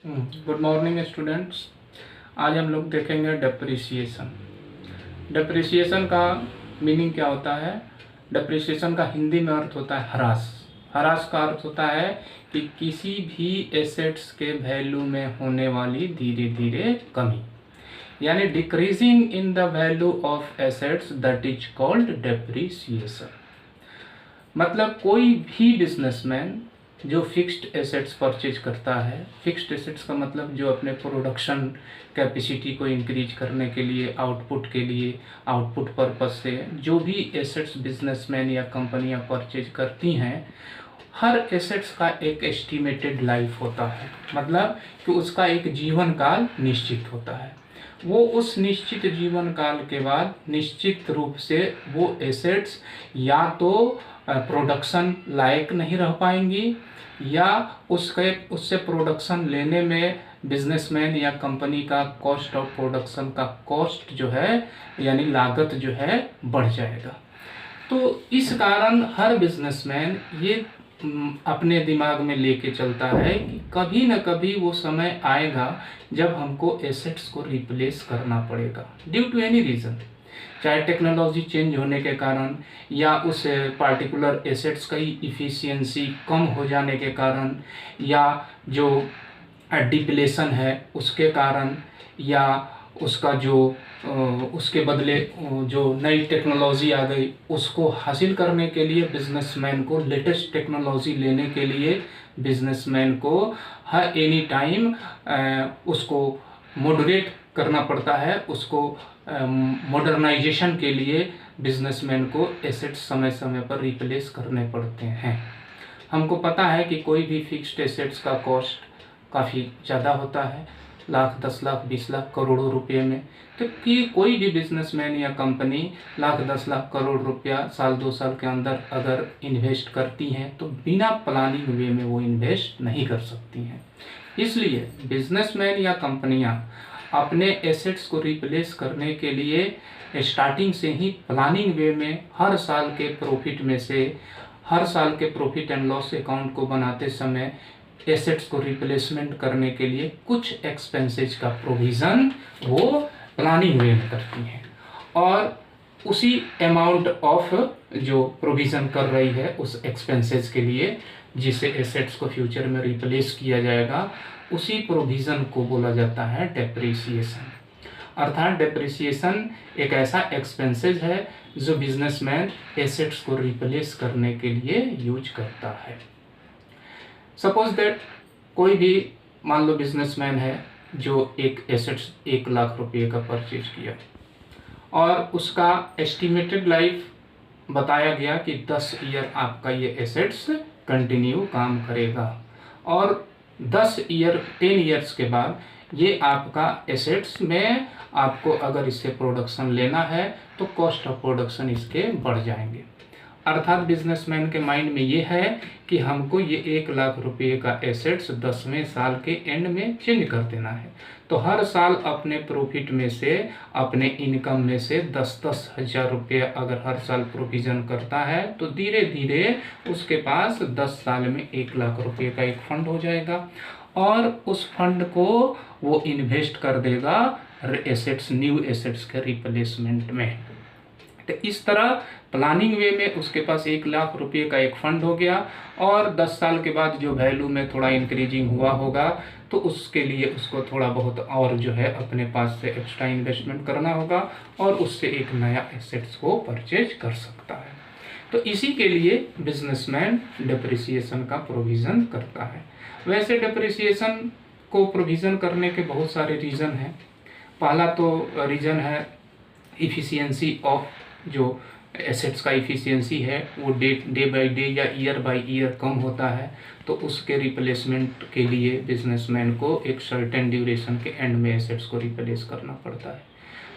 Good morning students. आज हम लोग देखेंगे डेप्रिसिएशन। डेप्रिसिएशन का मीनिंग क्या होता है? डेप्रिसिएशन का हिंदी में अर्थ होता है ह्रास। ह्रास का अर्थ होता है कि किसी भी एसेट्स के वैल्यू में होने वाली धीरे धीरे कमी, यानी decreasing in the value of assets, that is called depreciation. मतलब कोई भी बिजनेसमैन जो फिक्स्ड एसेट्स परचेज करता है, फिक्स्ड एसेट्स का मतलब जो अपने प्रोडक्शन कैपेसिटी को इंक्रीज करने के लिए, आउटपुट के लिए, आउटपुट पर्पस से जो भी एसेट्स बिजनेसमैन या कंपनियां परचेज करती हैं, हर एसेट्स का एक एस्टिमेटेड लाइफ होता है। मतलब कि उसका एक जीवन काल निश्चित होता है। वो उस निश्चित जीवन काल के बाद निश्चित रूप से वो एसेट्स या तो प्रोडक्शन लायक नहीं रह पाएंगी, या उससे प्रोडक्शन लेने में बिजनेसमैन या कंपनी का कॉस्ट ऑफ प्रोडक्शन का कॉस्ट जो है, यानी लागत जो है, बढ़ जाएगा। तो इस कारण हर बिजनेसमैन ये अपने दिमाग में लेके चलता है कि कभी न कभी वो समय आएगा जब हमको एसेट्स को रिप्लेस करना पड़ेगा, ड्यू टू एनी रीज़न, चाहे टेक्नोलॉजी चेंज होने के कारण, या उस पार्टिकुलर एसेट्स का इफ़िशियंसी कम हो जाने के कारण, या जो डिप्लेशन है उसके कारण, या उसका जो उसके बदले जो नई टेक्नोलॉजी आ गई उसको हासिल करने के लिए बिजनेसमैन को, लेटेस्ट टेक्नोलॉजी लेने के लिए बिजनेसमैन को हर एनी टाइम उसको मॉडरेट करना पड़ता है। उसको मॉडर्नाइजेशन के लिए बिजनेसमैन को एसेट्स समय समय पर रिप्लेस करने पड़ते हैं। हमको पता है कि कोई भी फिक्स्ड एसेट्स का कॉस्ट काफ़ी ज़्यादा होता है, लाख, 10 लाख, 20 लाख, करोड़ों रुपए में। तो कि कोई भी बिजनेसमैन या कंपनी लाख, 10 लाख, करोड़ रुपया साल 2 साल के अंदर अगर इन्वेस्ट करती हैं तो बिना प्लानिंग वे में वो इन्वेस्ट नहीं कर सकती हैं। इसलिए बिजनेसमैन या कंपनियां अपने एसेट्स को रिप्लेस करने के लिए स्टार्टिंग से ही प्लानिंग वे में हर साल के प्रॉफिट में से, हर साल के प्रॉफिट एंड लॉस अकाउंट को बनाते समय एसेट्स को रिप्लेसमेंट करने के लिए कुछ एक्सपेंसेस का प्रोविज़न वो प्लानिंग वे में करती हैं, और उसी अमाउंट ऑफ जो प्रोविज़न कर रही है उस एक्सपेंसेस के लिए, जिसे एसेट्स को फ्यूचर में रिप्लेस किया जाएगा, उसी प्रोविज़न को बोला जाता है डेप्रिसिएशन। अर्थात डेप्रिसिएशन एक ऐसा एक्सपेंसेस है जो बिजनेसमैन एसेट्स को रिप्लेस करने के लिए यूज करता है। सपोज दैट कोई भी, मान लो बिजनेसमैन है जो एक एसेट्स 1 लाख रुपये का परचेज किया, और उसका एस्टिमेटेड लाइफ बताया गया कि 10 ईयर आपका ये एसेट्स कंटिन्यू काम करेगा, और 10 ईयर्स के बाद ये आपका एसेट्स में आपको अगर इससे प्रोडक्शन लेना है तो कॉस्ट ऑफ प्रोडक्शन इसके बढ़ जाएंगे। अर्थात बिजनेसमैन के माइंड में ये है कि हमको ये 1 लाख रुपये का एसेट्स 10वें साल के एंड में चेंज कर देना है। तो हर साल अपने प्रॉफिट में से, अपने इनकम में से 10-10 हज़ार रुपये अगर हर साल प्रोविज़न करता है तो धीरे धीरे उसके पास 10 साल में 1 लाख रुपये का एक फंड हो जाएगा, और उस फंड को वो इन्वेस्ट कर देगा एसेट्स, न्यू एसेट्स के रिप्लेसमेंट में। तो इस तरह प्लानिंग वे में उसके पास 1 लाख रुपये का एक फंड हो गया, और 10 साल के बाद जो वैल्यू में थोड़ा इंक्रीजिंग हुआ होगा तो उसके लिए उसको थोड़ा बहुत और जो है अपने पास से एक्स्ट्रा इन्वेस्टमेंट करना होगा, और उससे एक नया एसेट्स को परचेज कर सकता है। तो इसी के लिए बिजनेसमैन डेप्रिसिएशन का प्रोविज़न करता है। वैसे डेप्रिसिएशन को प्रोविज़न करने के बहुत सारे रीज़न हैं। पहला तो रीज़न है इफ़िशियंसी ऑफ, जो एसेट्स का इफ़िशियंसी है वो डे बाय डे या ईयर बाय ईयर कम होता है, तो उसके रिप्लेसमेंट के लिए बिजनेसमैन को एक सर्टेन ड्यूरेशन के एंड में एसेट्स को रिप्लेस करना पड़ता है।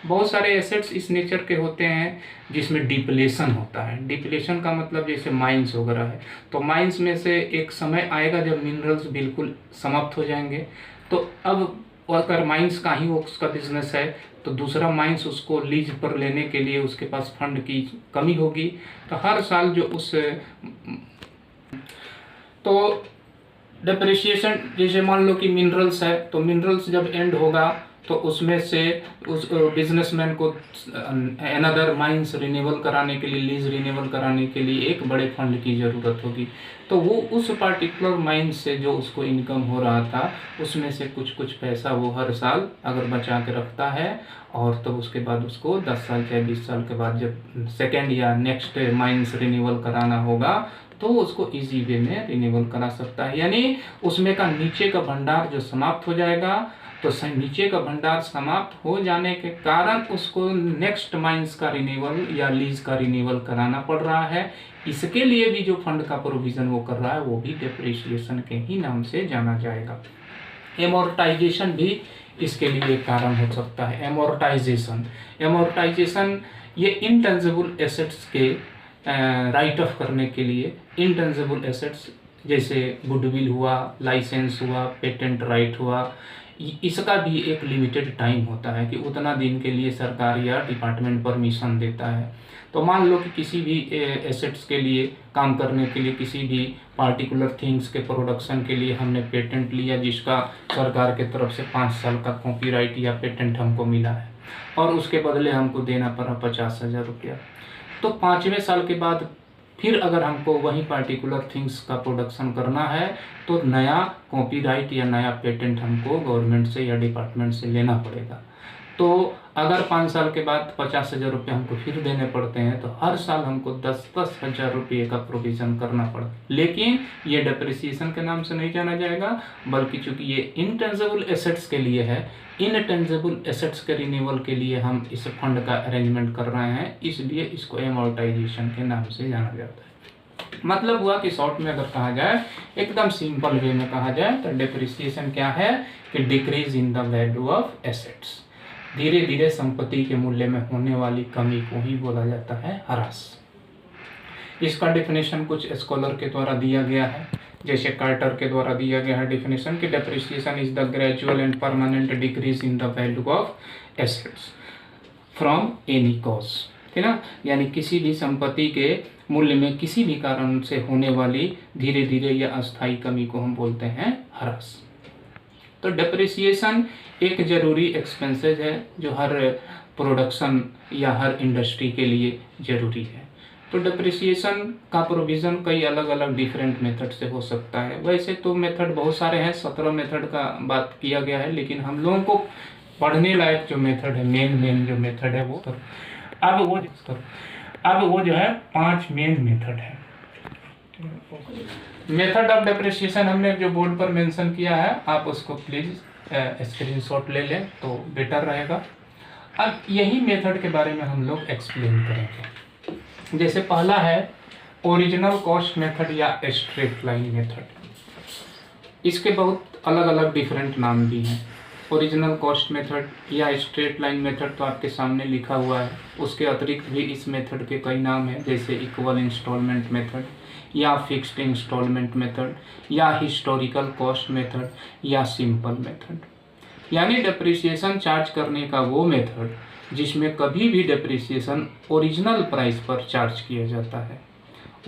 बहुत सारे एसेट्स इस नेचर के होते हैं जिसमें डिप्लेशन होता है। डिप्लेशन का मतलब जैसे माइंस वगैरह है, तो माइंस में से एक समय आएगा जब मिनरल्स बिल्कुल समाप्त हो जाएंगे, तो अब अगर माइंस का ही वो उसका बिजनेस है तो दूसरा माइंस उसको लीज पर लेने के लिए उसके पास फंड की कमी होगी। तो हर साल जो उस तो डिप्रिसिएशन जैसे मान लो कि मिनरल्स है, तो मिनरल्स जब एंड होगा तो उसमें से उस बिजनेसमैन को अनदर माइंस रिन्यूअल कराने के लिए, लीज रिन्यूअल कराने के लिए एक बड़े फंड की ज़रूरत होगी। तो वो उस पार्टिकुलर माइन से जो उसको इनकम हो रहा था उसमें से कुछ कुछ पैसा वो हर साल अगर बचा के रखता है, और तो उसके बाद उसको 10 साल या 20 साल के बाद जब सेकेंड या नेक्स्ट माइंस रिन्यूअल कराना होगा तो उसको इजी वे में रिन्यूअल करा सकता है। यानी उसमें का नीचे का भंडार जो समाप्त हो जाएगा, तो नीचे का भंडार समाप्त हो जाने के कारण उसको नेक्स्ट माइंस का रिन्यूअल या लीज का रिन्यूअल कराना पड़ रहा है। इसके लिए भी जो फंड का प्रोविजन वो कर रहा है वो भी डेप्रिसिएशन के ही नाम से जाना जाएगा। एमोर्टाइजेशन भी इसके लिए एक कारण हो सकता है। एमोर्टाइजेशन ये इंटेंजिबल एसेट्स के राइट ऑफ करने के लिए, इंटेंजिबल एसेट्स जैसे गुडविल हुआ, लाइसेंस हुआ, पेटेंट राइट हुआ, इसका भी एक लिमिटेड टाइम होता है कि उतना दिन के लिए सरकार या डिपार्टमेंट परमिशन देता है। तो मान लो कि किसी भी एसेट्स के लिए काम करने के लिए, किसी भी पार्टिकुलर थिंग्स के प्रोडक्शन के लिए हमने पेटेंट लिया जिसका सरकार के तरफ से 5 साल का कॉपीराइट या पेटेंट हमको मिला है, और उसके बदले हमको देना पड़ा 50,000 रुपया। तो 5वें साल के बाद फिर अगर हमको वही पार्टिकुलर थिंग्स का प्रोडक्शन करना है तो नया कॉपीराइट या नया पेटेंट हमको गवर्नमेंट से या डिपार्टमेंट से लेना पड़ेगा। तो अगर 5 साल के बाद 50,000 रुपये हमको फिर देने पड़ते हैं तो हर साल हमको 10-10 हज़ार रुपये का प्रोविज़न करना पड़ा। लेकिन ये डेप्रिसिएशन के नाम से नहीं जाना जाएगा, बल्कि चूंकि ये इंटेंजिबल एसेट्स के लिए है, इनटेंजिबल एसेट्स के रिन्यूअल के लिए हम इस फंड का अरेंजमेंट कर रहे हैं, इसलिए इसको एमोर्टाइजेशन के नाम से जाना जाता है। मतलब हुआ कि शॉर्ट में अगर कहा जाए, एकदम सिंपल वे में कहा जाए तो डेप्रिसिएशन क्या है कि decrease in the value of assets, धीरे धीरे संपत्ति के मूल्य में होने वाली कमी को ही बोला जाता है ह्रास। इसका डेफिनेशन कुछ स्कॉलर के द्वारा दिया गया है, जैसे कार्टर के द्वारा दिया गया है डेफिनेशन कि depreciation is the gradual and permanent decrease in the value of assets from any cause, है ना। यानी किसी भी संपत्ति के मूल्य में किसी भी कारण से होने वाली धीरे धीरे या अस्थायी कमी को हम बोलते हैं ह्रास। तो डेप्रिसिएशन एक जरूरी एक्सपेंसेस है जो हर प्रोडक्शन या हर इंडस्ट्री के लिए जरूरी है। तो डेप्रिसिएशन का प्रोविज़न कई अलग अलग डिफरेंट मेथड से हो सकता है। वैसे तो मेथड बहुत सारे हैं, 17 मेथड का बात किया गया है, लेकिन हम लोगों को पढ़ने लायक जो मेथड है, मेन जो मेथड है वो अब वो जो है 5 मेन मेथड है। मेथड ऑफ डेप्रिसिएशन हमने जो बोर्ड पर मेंशन किया है, आप उसको प्लीज़ स्क्रीनशॉट ले लें तो बेटर रहेगा। अब यही मेथड के बारे में हम लोग एक्सप्लेन करेंगे। जैसे पहला है ओरिजिनल कॉस्ट मेथड या स्ट्रेट लाइन मेथड। इसके बहुत अलग अलग डिफरेंट नाम भी हैं। ओरिजिनल कॉस्ट मेथड या स्ट्रेट लाइन मेथड तो आपके सामने लिखा हुआ है। उसके अतिरिक्त भी इस मेथड के कई नाम हैं, जैसे इक्वल इंस्टॉलमेंट मेथड या फिक्स्ड इंस्टॉलमेंट मेथड या हिस्टोरिकल कॉस्ट मेथड या सिंपल मेथड। यानी डेप्रिसिएशन चार्ज करने का वो मेथड जिसमें कभी भी डेप्रिसिएशन ओरिजिनल प्राइस पर चार्ज किया जाता है।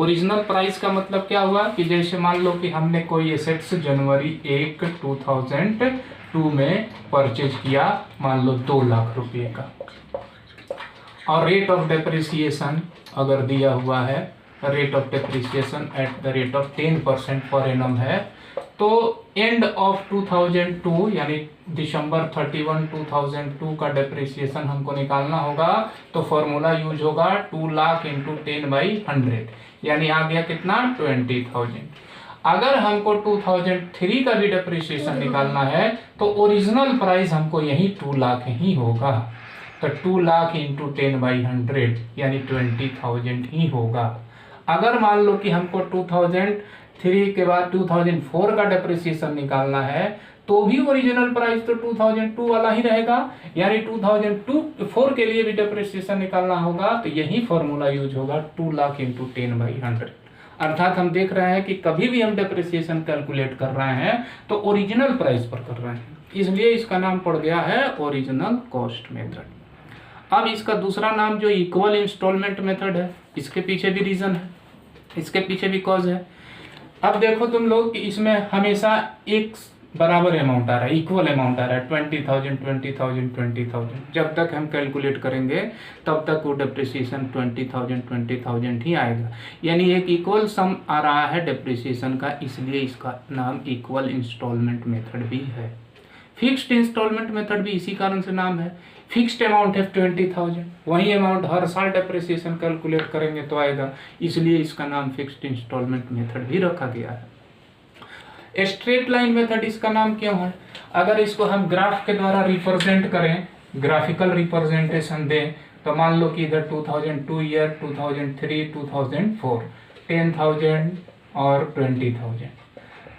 ओरिजिनल प्राइस का मतलब क्या हुआ कि जैसे मान लो कि हमने कोई एसेट्स जनवरी 1, 2002 में परचेज किया, मान लो 2 लाख रुपये का, और रेट ऑफ डेप्रिसिएशन अगर दिया हुआ है, rate of depreciation at the rate of 10% per annum है, तो एंड ऑफ 2002 यानी दिसंबर 31, 2002 का डेप्रिसिएशन हमको निकालना होगा। तो फॉर्मूला यूज होगा 2 लाख इंटू 10/100, यानी आ गया कितना 20,000। अगर हमको 2003 का भी डेप्रिसिएशन निकालना है तो ओरिजिनल प्राइस हमको यही 2 लाख ही होगा। तो 2 लाख इंटू 10/100 यानी 20,000 ही होगा। अगर मान लो कि हमको 2003 के बाद 2004 का डेप्रिसिएशन निकालना है तो भी ओरिजिनल प्राइस तो 2002 वाला ही रहेगा, यानी 2004 के लिए भी डेप्रिसिएशन निकालना होगा। तो यही फॉर्मूला यूज होगा 2 लाख इंटू 10/100। अर्थात हम देख रहे हैं कि कभी भी हम डेप्रिसिएशन कैलकुलेट कर रहे हैं तो ओरिजिनल प्राइस पर कर रहे हैं, इसलिए इसका नाम पड़ गया है ओरिजिनल कॉस्ट मेथड। अब इसका दूसरा नाम जो इक्वल इंस्टॉलमेंट मेथड है, इसके पीछे भी रीजन है, इसके पीछे भी कॉज है। अब देखो तुम लोग कि इसमें हमेशा एक बराबर अमाउंट आ रहा है, इक्वल अमाउंट आ रहा है, 20,000 20,000 20,000। जब तक हम कैलकुलेट करेंगे तब तक वो डिप्रिसिएशन 20,000 20,000 ही आएगा। यानी एक इक्वल सम आ रहा है डिप्रिसिएशन का, इसलिए इसका नाम इक्वल इंस्टॉलमेंट मेथड भी है। फिक्स्ड इंस्टॉलमेंट मेथड भी इसी कारण से नाम है। फिक्स्ड अमाउंट है 20,000, वही अमाउंट हर साल डेप्रिसिएशन कैलकुलेट करेंगे तो आएगा, इसलिए इसका नाम फिक्स्ड इंस्टॉलमेंट मेथड भी रखा गया है। स्ट्रेट लाइन मेथड इसका नाम क्यों है? अगर इसको हम ग्राफ के द्वारा रिप्रेजेंट करें, ग्राफिकल रिप्रेजेंटेशन दें, तो मान लो कि इधर 2002 ईयर, 2003, 2004, 10,000 और 20,000।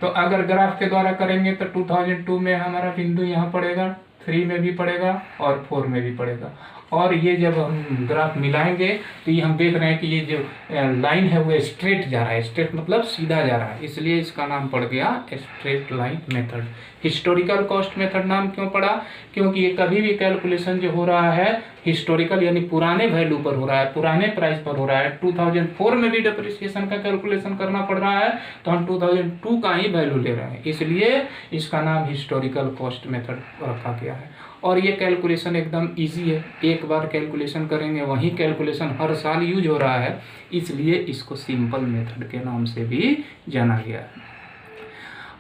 तो अगर ग्राफ के द्वारा करेंगे तो 2002 में हमारा बिंदु यहाँ पड़ेगा, 3 में भी पड़ेगा और 4 में भी पड़ेगा। और ये जब हम ग्राफ मिलाएंगे तो ये हम देख रहे हैं कि ये जो लाइन है वो स्ट्रेट जा रहा है, स्ट्रेट मतलब सीधा जा रहा है, इसलिए इसका नाम पड़ गया straight line method. Historical cost method नाम क्यों पड़ा? क्योंकि ये कभी भी कैलकुलेशन जो हो रहा है हिस्टोरिकल यानी पुराने वैल्यू पर हो रहा है, पुराने प्राइस पर हो रहा है। 2004 में भी डिप्रिसिएशन का कैलकुलेशन करना पड़ रहा है तो हम 2002 का ही वैल्यू ले रहे हैं, इसलिए इसका नाम हिस्टोरिकल कॉस्ट मेथड रखा गया है। और ये कैलकुलेशन एकदम इजी है, एक बार कैलकुलेशन करेंगे वही कैलकुलेशन हर साल यूज हो रहा है, इसलिए इसको सिंपल मेथड के नाम से भी जाना गया है।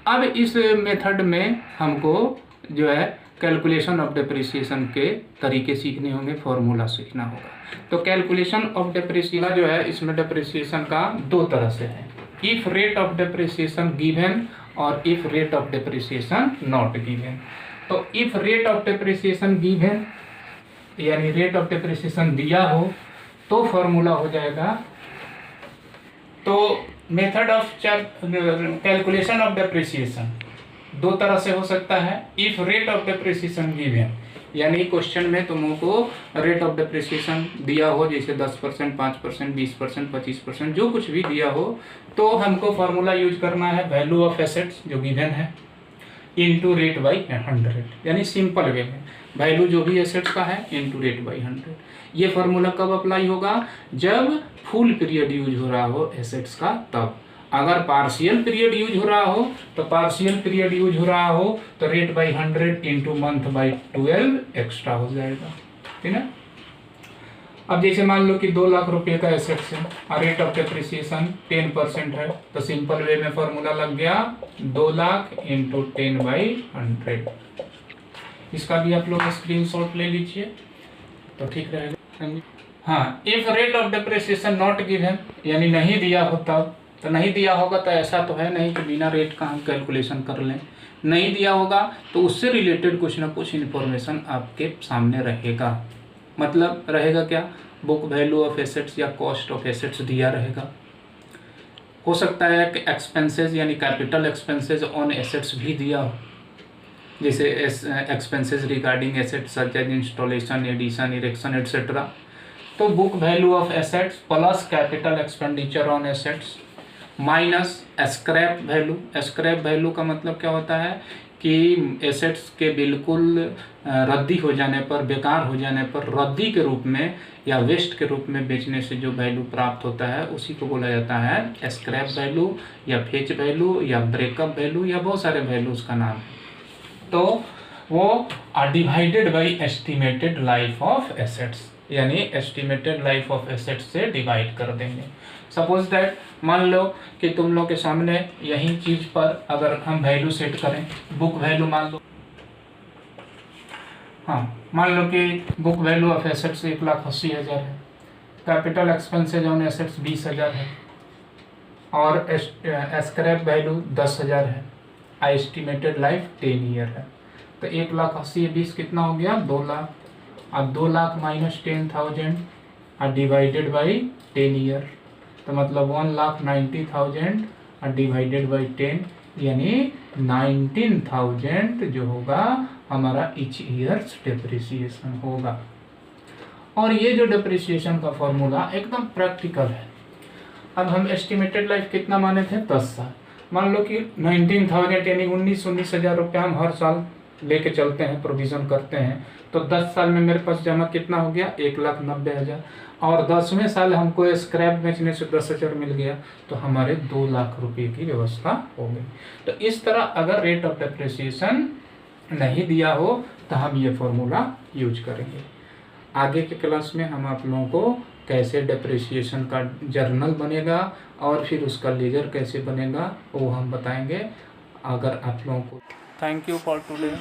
अब इस मेथड में हमको जो है कैलकुलेशन ऑफ डिप्रिसिएशन के तरीके सीखने होंगे, फॉर्मूला सीखना होगा। तो कैलकुलेशन ऑफ डिप्रिसिएशन जो है इसमें डिप्रिसिएशन का दो तरह से है, if rate of depreciation given और if rate of depreciation not given. तो if rate of depreciation given यानी रेट ऑफ डिप्रिसिएशन दिया हो तो फॉर्मूला हो जाएगा, तो method of calculation of depreciation दो तरह से हो सकता है। If rate of depreciation given यानी क्वेश्चन में तुमको रेट ऑफ डिप्रिसिएशन दिया हो, जैसे 10%, 5%, 20%, 25% जो कुछ भी दिया हो, तो हमको फॉर्मूला यूज करना है वैल्यू ऑफ एसेट्स जो गिवन है इनटू रेट बाई 100, यानी सिंपल वे में वैल्यू जो भी एसेट्स का है इनटू रेट बाई 100। ये फॉर्मूला कब अप्लाई होगा? जब फुल पीरियड यूज हो रहा हो एसेट्स का तब। अगर पार्शियल पीरियड यूज हो रहा हो तो पार्शियल पीरियड यूज हो रहा हो तो rate by 100 into month by 12 extra हो जाएगा, ठीक है। अब जैसे मान लो कि 2 लाख रुपए का एसेट्स है और रेट ऑफ डिप्रिसिएशन 10% है, तो सिंपल वे में फॉर्मूला लग गया 2 लाख इंटू 10 बाई 100। इसका भी आप लोग स्क्रीनशॉट ले लीजिए तो ठीक रहेगा। हाँ, if rate of depreciation not given यानी नहीं दिया हो तब, तो नहीं दिया होगा तो ऐसा तो है नहीं कि बिना रेट का हम कैलकुलेशन कर लें। नहीं दिया होगा तो उससे रिलेटेड कुछ ना कुछ इन्फॉर्मेशन आपके सामने रहेगा। मतलब रहेगा क्या? बुक वैल्यू ऑफ एसेट्स या कॉस्ट ऑफ एसेट्स दिया रहेगा। हो सकता है कि एक्सपेंसेस यानी कैपिटल एक्सपेंसेस ऑन एसेट्स भी दिया हो, जैसे expenses regarding assets such as installation, addition, erection etcetera. तो book value of assets plus capital expenditure on assets minus scrap value. Scrap value का मतलब क्या होता है कि एसेट्स के बिल्कुल रद्दी हो जाने पर, बेकार हो जाने पर रद्दी के रूप में या वेस्ट के रूप में बेचने से जो वैल्यू प्राप्त होता है उसी को बोला जाता है स्क्रैप वैल्यू या फेच वैल्यू या ब्रेकअप वैल्यू या बहुत सारे वैल्यूज का नाम है। तो वो are divided by estimated life of assets, यानी एस्टिमेटेड लाइफ ऑफ एसेट्स से डिवाइड कर देंगे। सपोज दैट मान लो कि तुम लोग के सामने यही चीज पर अगर हम वैल्यू सेट करें, बुक वैल्यू मान लो, हाँ मान लो कि बुक वैल्यू ऑफ एसेट्स 1,80,000 है, कैपिटल एक्सपेंसेज ऑन एसेट्स 20,000 है और स्क्रैप वैल्यू 10,000 है, एस्टिमेटेड लाइफ 10 ईयर है। तो 1,80,000 20 कितना हो गया? 2 लाख। अब 2 लाख माइनस 10,000 और डिवाइडेड बाई 10 ईयर, तो मतलब 1,90,000 और डिवाइडेड बाई 10 यानी 19,000 जो होगा हमारा ईच ईयर्स डिप्रिसिएशन होगा। और ये जो डिप्रिसिएशन का फॉर्मूला एकदम प्रैक्टिकल है। अब हम एस्टिमेटेड लाइफ कितना माने थे? 10 साल। मान लो कि 19,000 यानी 19,000 रुपये हम हर साल लेके चलते हैं, प्रोविज़न करते हैं, तो 10 साल में मेरे पास जमा कितना हो गया, 1,90,000। और 10वें साल हमको स्क्रैप बेचने से 10,000 मिल गया, तो हमारे 2 लाख रुपए की व्यवस्था हो गई। तो इस तरह अगर रेट ऑफ डेप्रिसिएशन नहीं दिया हो तो हम ये फॉर्मूला यूज करेंगे। आगे के क्लास में हम आप लोगों को कैसे डेप्रिसिएशन का जर्नल बनेगा और फिर उसका लेजर कैसे बनेगा वो हम बताएंगे। अगर आप लोगों को थैंक यू फॉर टुडे।